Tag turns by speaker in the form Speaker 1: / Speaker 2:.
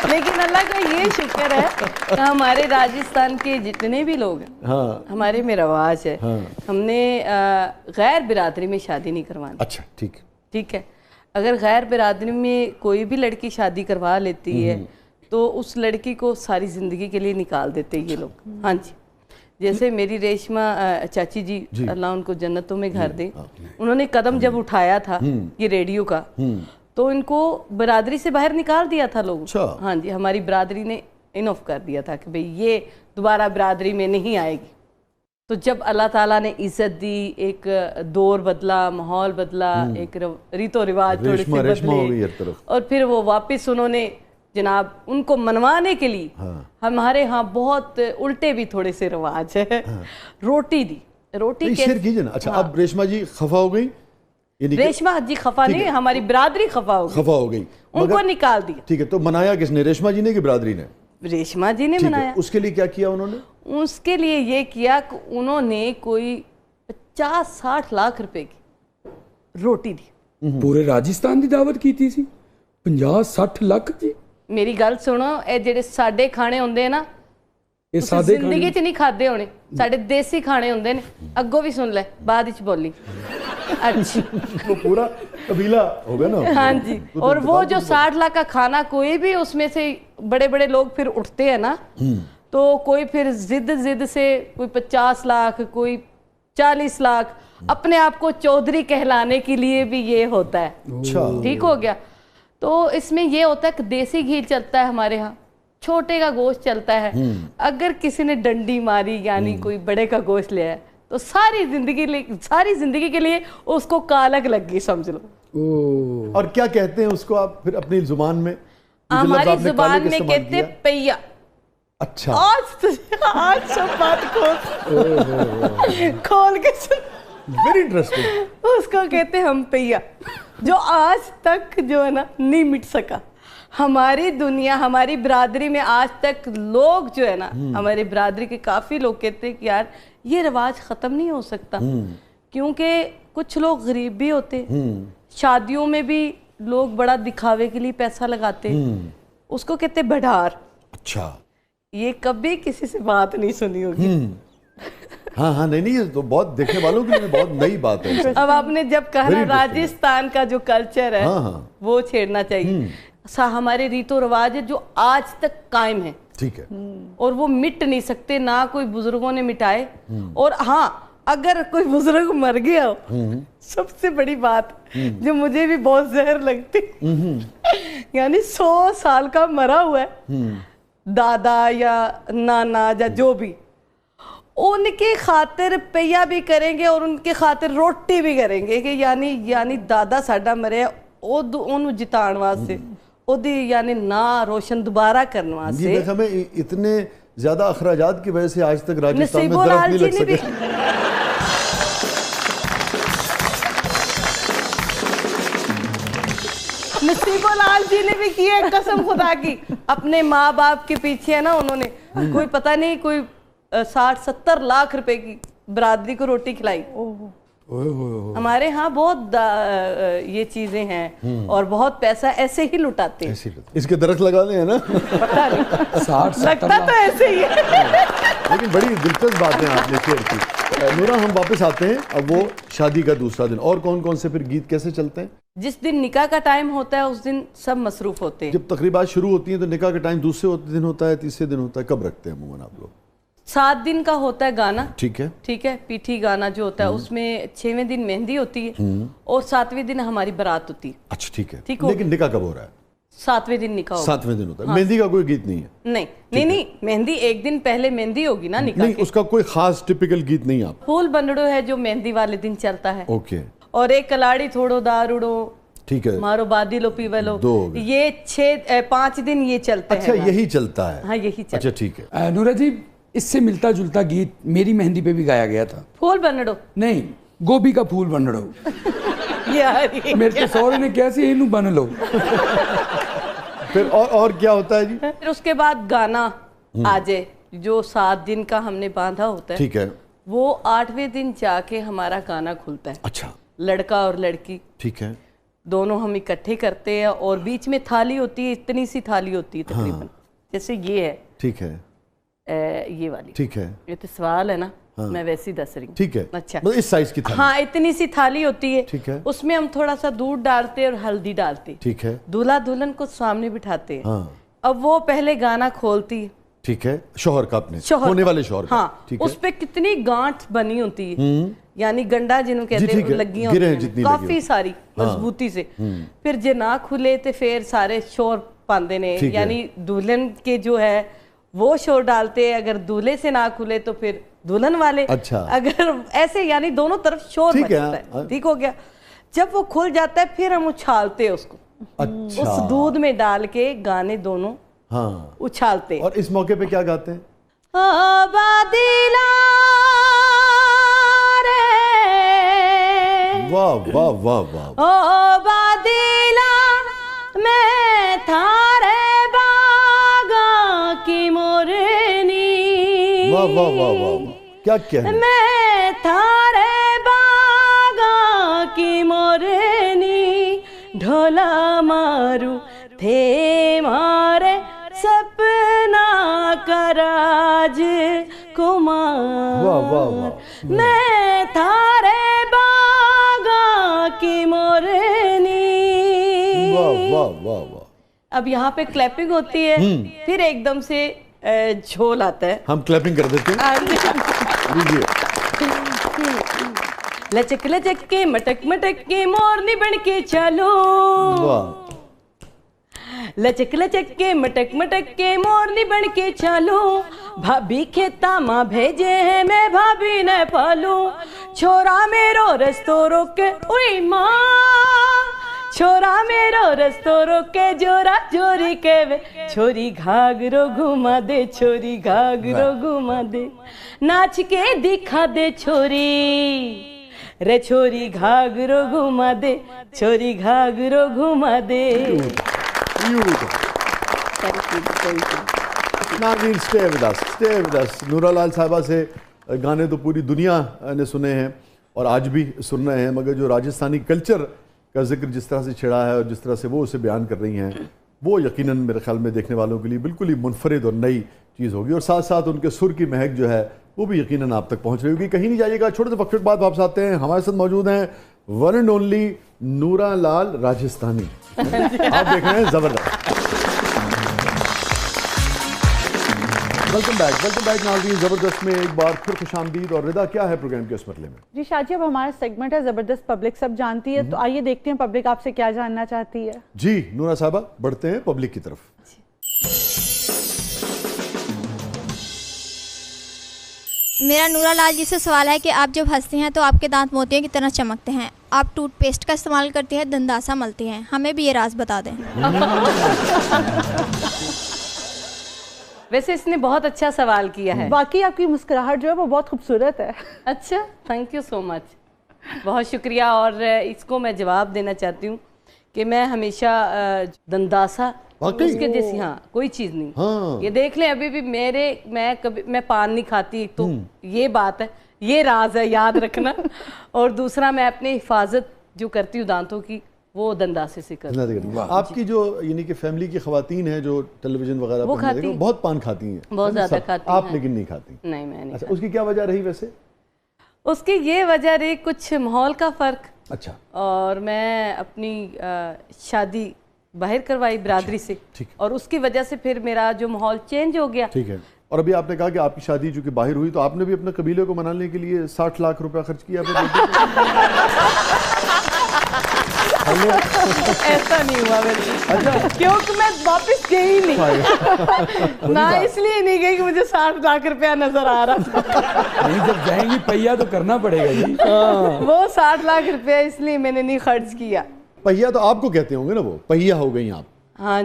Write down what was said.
Speaker 1: लेकिन अल्लाह का ये शुक्र है कि हमारे राजस्थान के जितने भी लोग हैं, हाँ, हमारे में रवाज है, हाँ, हमने गैर बिरादरी में शादी नहीं करवानी।
Speaker 2: अच्छा, ठीक है,
Speaker 1: ठीक है। अगर गैर बिरादरी में कोई भी लड़की शादी करवा लेती है तो उस लड़की को सारी ज़िंदगी के लिए निकाल देते ये लोग। हाँ जी, जैसे मेरी रेशमा चाची जी, अल्लाह उनको जन्नतों में घर दे, उन्होंने कदम जब उठाया था ये रेडियो का, तो इनको बिरादरी से बाहर निकाल दिया था लोगों। हाँ जी, हमारी बिरादरी ने इनफ कर दिया था कि भाई ये दोबारा बिरादरी में नहीं आएगी। तो जब अल्लाह ताला ने इज्जत दी, एक दौर बदला, माहौल बदला, एक रीतो रिवाज थोड़े से बदले, और फिर वो वापस उन्होंने जनाब उनको मनवाने के लिए, हाँ, हमारे यहाँ बहुत उल्टे भी थोड़े से रिवाज है, हाँ, रोटी दी, रोटी
Speaker 2: शेयर कीजिए ना। अच्छा, हाँ, अब रेशमा जी खफा हो गई?
Speaker 1: रेशमा जी खफा नहीं, हमारी बिरादरी खफा हो गई, उनको निकाल दिया।
Speaker 2: ठीक है, तो मनाया किसने, रेशमा जी ने कि बिरादरी ने?
Speaker 1: रेशमा जी ने मनाया।
Speaker 2: उसके लिए क्या किया उन्होंने?
Speaker 1: उसके लिए ये किया कि उन्होंने कोई 50-60 लाख रुपए की रोटी दी।
Speaker 3: पूरे राजस्थान की दावत की थी 50-60 लाख जी।
Speaker 1: मेरी गल सुनो, ये जेडे साडे खाने होंदे ना, ये सादे जिंदगी च नहीं खादे होने, साडे देसी खाने होंदे ने। अगो भी सुन ले, बाद विच बोली। अच्छा,
Speaker 2: वो पूरा कबीला हो गया ना।
Speaker 1: हाँ जी, और वो जो 60 लाख का खाना, कोई भी उसमें से बड़े बड़े लोग फिर उठते हैं ना, तो कोई फिर जिद से कोई 50 लाख, कोई 40 लाख, अपने आप को चौधरी कहलाने के लिए भी ये होता है। ठीक हो गया। तो इसमें ये होता है कि देसी घी चलता है हमारे यहाँ, छोटे का गोश्त चलता है। अगर किसी ने डंडी मारी यानी कोई बड़े का गोश्त लिया है तो सारी जिंदगी के लिए उसको कालक लग गई, समझ लो।
Speaker 2: और क्या कहते हैं उसको आप फिर अपनी जुबान में?
Speaker 1: हमारी जुबान में कहते हैं पैया।
Speaker 2: अच्छा,
Speaker 1: आज सब बात खोल के सुन,
Speaker 2: वेरी इंटरेस्टिंग।
Speaker 1: उसको कहते हैं हम पैया, जो आज तक जो है ना नहीं मिट सका। हमारी दुनिया, हमारी बिरादरी में आज तक लोग जो है ना, हमारे बिरादरी के काफ़ी लोग कहते हैं कि यार ये रिवाज ख़त्म नहीं हो सकता, क्योंकि कुछ लोग गरीब भी होते, शादियों में भी लोग बड़ा दिखावे के लिए पैसा लगाते, उसको कहते भंडार।
Speaker 2: अच्छा,
Speaker 1: ये कभी किसी से बात नहीं सुनी होगी।
Speaker 2: हाँ हाँ, नहीं, ये तो बहुत देखने वालों के लिए बहुत नई बात है।
Speaker 1: अब आपने जब कहा राजस्थान का जो कल्चर है,
Speaker 2: हाँ,
Speaker 1: वो छेड़ना चाहिए। हमारे रीतो रिवाज है जो आज तक कायम है,
Speaker 2: ठीक है,
Speaker 1: और वो मिट नहीं सकते, ना कोई बुजुर्गों ने मिटाए। और हाँ, अगर कोई बुजुर्ग मर गया हो, सबसे बड़ी बात जो मुझे भी बहुत जहर लगती, यानी 100 साल का मरा हुआ है दादा या नाना या जो भी, उनके खातिर पैया भी करेंगे और उनके खातिर रोटी भी करेंगे कि यानी दादा साडा मरे ओनू जिताण वास्ते, ओदी यानी ना रोशन दोबारा करने वास्ते।
Speaker 2: हमें इतने ज्यादा अखराजात की वजह से आज तक राजस्थान में दरख्त नहीं लग सके।
Speaker 1: नसीबो लाल जी ने भी की है, कसम खुदा की, अपने माँ बाप के पीछे है ना, उन्होंने कोई पता नहीं कोई 60-70 लाख रुपए की बिरादरी को रोटी खिलाई। हमारे यहाँ बहुत ये चीजें हैं और बहुत पैसा ऐसे ही लुटाते हैं।
Speaker 2: इसके दरख्त लगाने हैं ना,
Speaker 1: पता नहीं, लगता तो ऐसे ही है।
Speaker 2: लेकिन बड़ी दिलचस्प बातें आपने शेयर की। नूरा, हम वापस आते हैं, अब वो शादी का दूसरा दिन, और कौन कौन से फिर गीत कैसे चलते हैं?
Speaker 1: जिस दिन निकाह का टाइम होता है उस दिन सब मसरूफ होते हैं।
Speaker 2: जब तकरीबात शुरू होती हैं तो निकाह का टाइम दूसरे दिन होता है, तीसरे दिन होता है, कब रखते हैं अमूमन आप लोग?
Speaker 1: 7 दिन का होता है गाना,
Speaker 2: ठीक है,
Speaker 1: ठीक है, पीठी गाना जो होता है, उसमें 6वें दिन मेहंदी होती है और 7वें दिन हमारी बारात होती है।
Speaker 2: अच्छा, ठीक है,
Speaker 1: ठीक।
Speaker 2: लेकिन निकाह कब हो रहा है?
Speaker 1: 7वें दिन निकाह होगा।
Speaker 2: 7वें दिन होता है। मेहंदी का कोई गीत नहीं है?
Speaker 1: नहीं, मेहंदी एक दिन पहले मेहंदी होगी ना निकाह
Speaker 2: नहीं, उसका कोई खास टिपिकल गीत नहीं। आप
Speaker 1: फूल बंदड़ो है जो मेहंदी वाले दिन चलता है,
Speaker 2: ओके,
Speaker 1: और एक कलाड़ी थोड़ो दारूड़ो,
Speaker 2: ठीक है,
Speaker 1: मारो बादी लो पीवे लो, ये 5 दिन ये चलते हैं।
Speaker 2: अच्छा, यही चलता है?
Speaker 1: हाँ, यही चलता।
Speaker 2: अच्छा, ठीक है।
Speaker 3: नूरा जी, इससे मिलता जुलता गीत मेरी मेहंदी पे भी गाया गया था।
Speaker 1: फूल बंदड़ो
Speaker 3: नहीं, गोभी का फूल बंदड़ो।
Speaker 1: यार
Speaker 3: मेरे तो सौरे ने कैसे इनू बन लो।
Speaker 2: फिर और क्या होता है जी?
Speaker 1: फिर उसके बाद गाना आजे, जो 7 दिन का हमने बांधा होता है,
Speaker 2: ठीक है,
Speaker 1: वो 8वें दिन जाके हमारा गाना खुलता है।
Speaker 2: अच्छा,
Speaker 1: लड़का और लड़की,
Speaker 2: ठीक है,
Speaker 1: दोनों हम इकट्ठे करते हैं और बीच में थाली होती है, इतनी सी थाली होती है तकरीबन, जैसे ये है,
Speaker 2: ठीक है,
Speaker 1: ये वाली,
Speaker 2: ठीक है,
Speaker 1: ये तो सवाल है ना, मैं वैसे ही दस रही हूँ,
Speaker 2: ठीक है,
Speaker 1: अच्छा,
Speaker 2: मतलब इस साइज की थाली,
Speaker 1: हाँ इतनी सी थाली होती है,
Speaker 2: ठीक है,
Speaker 1: उसमें हम थोड़ा सा दूध डालते और हल्दी डालते,
Speaker 2: ठीक है,
Speaker 1: दूल्हा दुल्हन को सामने बिठाते हैं,
Speaker 2: हाँ,
Speaker 1: अब वो पहले गाना खोलती है,
Speaker 2: ठीक है, शोहर का अपने
Speaker 1: शोहर
Speaker 2: होने वाले शोहर का,
Speaker 1: हाँ,
Speaker 2: ठीक है,
Speaker 1: उस पे कितनी गांठ बनी होती है, यानी गंडा जिन्हों कहते हैं लगी होती है काफी सारी मजबूती से, फिर जे ना खुले तो फिर सारे शोर पांदे ने, यानी दुल्हन के जो है वो शोर डालते हैं, अगर दूल्हे से ना खुले तो फिर दुल्हन वाले,
Speaker 2: अच्छा,
Speaker 1: अगर ऐसे यानी दोनों तरफ शोर मचता है, ठीक हो गया। जब वो खुल जाता है फिर हम उछालते हैं उसको,
Speaker 2: अच्छा,
Speaker 1: उस दूध में डाल के गाने दोनों
Speaker 2: हाँ
Speaker 1: उछालते।
Speaker 2: और इस मौके पे क्या गाते हैं? वाह वाह वाह वाह,
Speaker 1: ओ बादिला मैं थारे बागा की मोरनी,
Speaker 2: वाह वाह वाह वाह, क्या कहना,
Speaker 1: मैं थारे बागा की मोरनी, ढोला मारू थे मारे सपना कराज कुमार,
Speaker 2: वाह वाह वाह,
Speaker 1: मैं थारे बागा की मोरनी,
Speaker 2: वाह वाह वाह वाह।
Speaker 1: अब यहाँ पे क्लैपिंग होती है, फिर एकदम से झोल आता है,
Speaker 2: हम क्लैपिंग कर देते हैं, लीजिए।
Speaker 1: लचक लचक के मटक मटक के मोरनी बन के चलो,
Speaker 2: वाह,
Speaker 1: लचक लचक के मटक मटक के मोरनी बन के चलो, भाभी खेता माँ भेजे हैं मैं भाभी न पालू, छोरा मेरो रस्तो रोके उई माँ, छोरा मेरो रस्तो रोके जोरा जोरी के वे, छोरी घाघरो घुमा दे, छोरी घाघरो घुमा दे, नाच के दिखा दे छोरी रे, छोरी घाघरो घुमा दे, छोरी घाघरो घुमा दे।
Speaker 2: नाज़रीन stay with us, stay with us. नूरा लाल साहिबा से गाने तो पूरी दुनिया ने सुने हैं और आज भी सुन रहे हैं, मगर जो राजस्थानी कल्चर का जिक्र जिस तरह से छिड़ा है और जिस तरह से वो उसे बयान कर रही हैं, वो यकीनन मेरे ख्याल में देखने वालों के लिए बिल्कुल ही मुनफरिद और नई चीज़ होगी, और साथ साथ उनके सुर की महक जो है वो भी यकीनन आप तक पहुँच रही होगी। कहीं नहीं जाइएगा, छोटे से वक्त बाद वापस आते हैं। हमारे साथ मौजूद हैं वन एंड ओनली नूरा लाल राजस्थानी, आप देख रहे हैं ज़बरदस्त। वेलकम बैक नाज़रीन। ज़बरदस्त में एक बार फिर खुशामदीद। और रिदा, क्या है प्रोग्राम के उस मसले में?
Speaker 4: जी शाजी, अब हमारा सेगमेंट है ज़बरदस्त पब्लिक सब जानती है, तो आइए देखते हैं पब्लिक आपसे क्या जानना चाहती है।
Speaker 2: जी नूरा साहबा, बढ़ते हैं पब्लिक की तरफ।
Speaker 5: मेरा नूरा लाल जी से सवाल है कि आप जब हंसते हैं तो आपके दांत मोतियों की तरह चमकते हैं, आप टूथपेस्ट का इस्तेमाल करते हैं, दंदासा मलते हैं, हमें भी ये राज बता दें।
Speaker 1: वैसे इसने बहुत अच्छा सवाल किया है,
Speaker 4: बाकी आपकी मुस्कुराहट जो है वो बहुत खूबसूरत है।
Speaker 1: अच्छा, थैंक यू सो मच, बहुत शुक्रिया। और इसको मैं जवाब देना चाहती हूँ कि मैं हमेशा दंदासा उसके जैसी, हाँ कोई चीज़ नहीं।
Speaker 2: हाँ।
Speaker 1: ये देख लें, अभी भी मैं पान नहीं खाती, तो ये बात है, ये राज है, याद रखना। और दूसरा, मैं अपनी हिफाजत जो करती हूँ दांतों की, वो दंदासे से करती हूँ।
Speaker 2: आपकी जो यानी कि फैमिली की खवातीन है जो टेलीविजन वगैरह
Speaker 1: वो खाती हैं,
Speaker 2: बहुत पान खाती हैं,
Speaker 1: बहुत ज़्यादा खाती हैं।
Speaker 2: आप लेकिन नहीं खाती?
Speaker 1: नहीं, मैं नहीं।
Speaker 2: अच्छा, उसकी क्या वजह रही वैसे?
Speaker 1: उसकी ये वजह रही कुछ माहौल का फ़र्क।
Speaker 2: अच्छा।
Speaker 1: और मैं अपनी शादी बाहर करवाई बिरादरी से,
Speaker 2: ठीक।
Speaker 1: और उसकी वजह से फिर मेरा जो माहौल चेंज हो गया।
Speaker 2: ठीक है। और अभी आपने कहा कि आपकी शादी चूंकि बाहर हुई, तो आपने भी अपने कबीले को मनाने के लिए 60 लाख रुपया खर्च किया?
Speaker 1: ऐसा नहीं हुआ मेरे।
Speaker 2: अच्छा।
Speaker 1: क्योंकि मैं वापस गई नहीं ना, इसलिए नहीं गई कि मुझे 60 लाख रुपया नजर आ रहा था।
Speaker 3: नहीं, जब जाएंगी पहिया तो करना पड़ेगा जी।
Speaker 1: वो 60 लाख रुपया इसलिए मैंने नहीं खर्च किया।
Speaker 2: पहिया तो आपको कहते होंगे ना, वो पहिया हो गई आप।
Speaker 1: हाँ